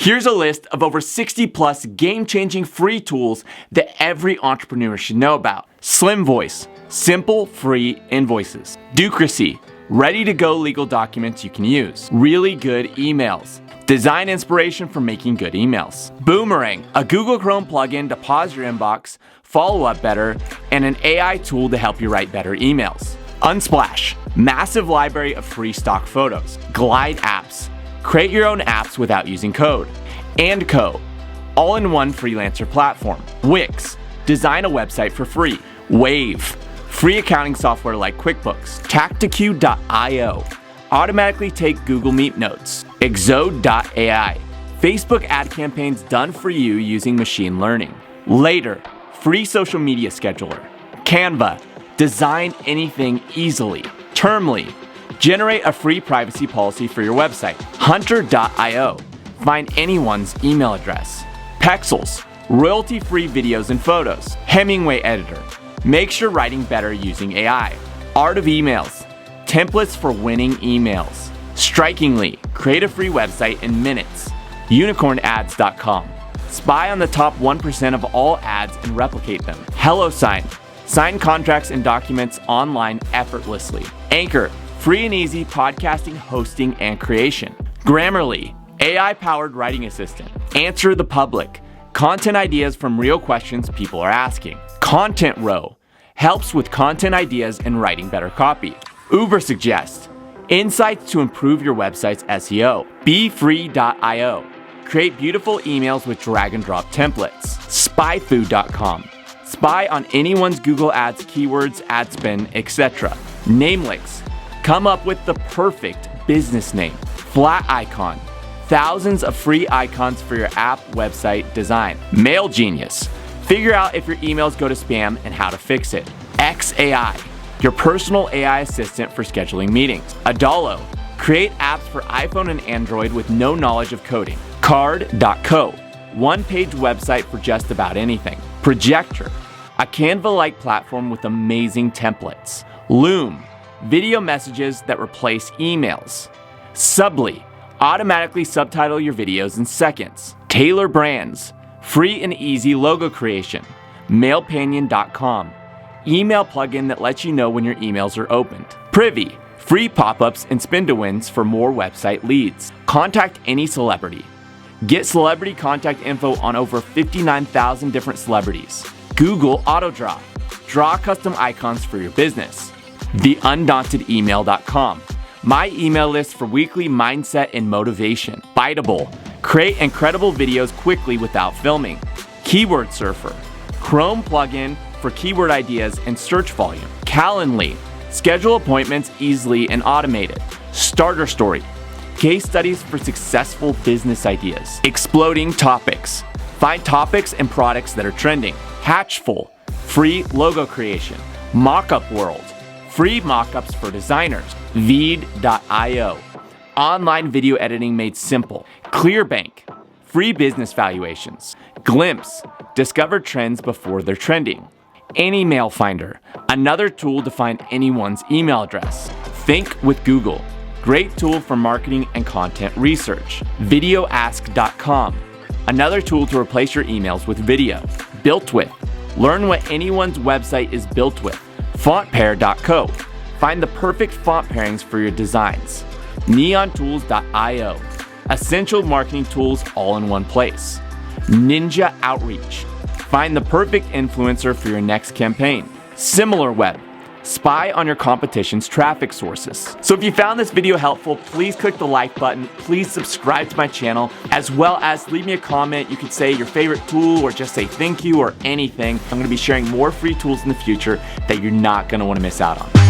Here's a list of over 60 plus game-changing free tools that every entrepreneur should know about. Slimvoice, simple, free invoices. Ducracy, ready-to-go legal documents you can use. Really good emails. Design inspiration for making good emails. Boomerang, a Google Chrome plugin to pause your inbox, follow up better, and an AI tool to help you write better emails. Unsplash, massive library of free stock photos. Glide apps, create your own apps without using code. And Co, all-in-one freelancer platform. Wix, design a website for free. Wave, free accounting software like QuickBooks. Tactiq.io, automatically take Google Meet notes. Exode.ai, Facebook ad campaigns done for you using machine learning. Later, free social media scheduler. Canva, design anything easily. Termly, generate a free privacy policy for your website. Hunter.io, find anyone's email address. Pexels, royalty-free videos and photos. Hemingway Editor, makes your writing better using AI. Art of Emails, templates for winning emails. Strikingly, create a free website in minutes. Unicornads.com, spy on the top 1% of all ads and replicate them. HelloSign, sign contracts and documents online effortlessly. Anchor, free and easy podcasting, hosting, and creation. Grammarly, AI-powered writing assistant. Answer the Public, content ideas from real questions people are asking. Content Row, helps with content ideas and writing better copy. Ubersuggest, insights to improve your website's SEO. BeFree.io, create beautiful emails with drag and drop templates. Spyfood.com, spy on anyone's Google Ads keywords, ad spend, etc. Namelix, come up with the perfect business name. Flat Icon, thousands of free icons for your app website design. Mail Genius, figure out if your emails go to spam and how to fix it. XAI, your personal AI assistant for scheduling meetings. Adalo, create apps for iPhone and Android with no knowledge of coding. Card.co, one-page website for just about anything. Projector, a Canva-like platform with amazing templates. Loom, video messages that replace emails. Subly, automatically subtitle your videos in seconds. Tailor Brands, free and easy logo creation. Mailpanion.com, email plugin that lets you know when your emails are opened. Privy, free pop-ups and spin to wins for more website leads. Contact any celebrity, get celebrity contact info on over 59,000 different celebrities. Google AutoDraw, draw custom icons for your business. TheUndauntedEmail.com, my email list for weekly mindset and motivation. Biteable, create incredible videos quickly without filming. Keyword Surfer, Chrome plugin for keyword ideas and search volume. Calendly, schedule appointments easily and automated. Starter Story, case studies for successful business ideas. Exploding Topics, find topics and products that are trending. Hatchful, free logo creation. Mockup World, free mockups for designers. Veed.io, online video editing made simple. Clearbank, free business valuations. Glimpse, discover trends before they're trending. Anymail Finder, another tool to find anyone's email address. Think with Google, great tool for marketing and content research. Videoask.com, another tool to replace your emails with video. Built With, learn what anyone's website is built with. Fontpair.co, find the perfect font pairings for your designs. Neontools.io, essential marketing tools all in one place. Ninja Outreach, find the perfect influencer for your next campaign. SimilarWeb, spy on your competition's traffic sources. So if you found this video helpful, please click the like button. Please subscribe to my channel, as well as leave me a comment. You could say your favorite tool or just say thank you or anything. I'm gonna be sharing more free tools in the future that you're not gonna wanna miss out on.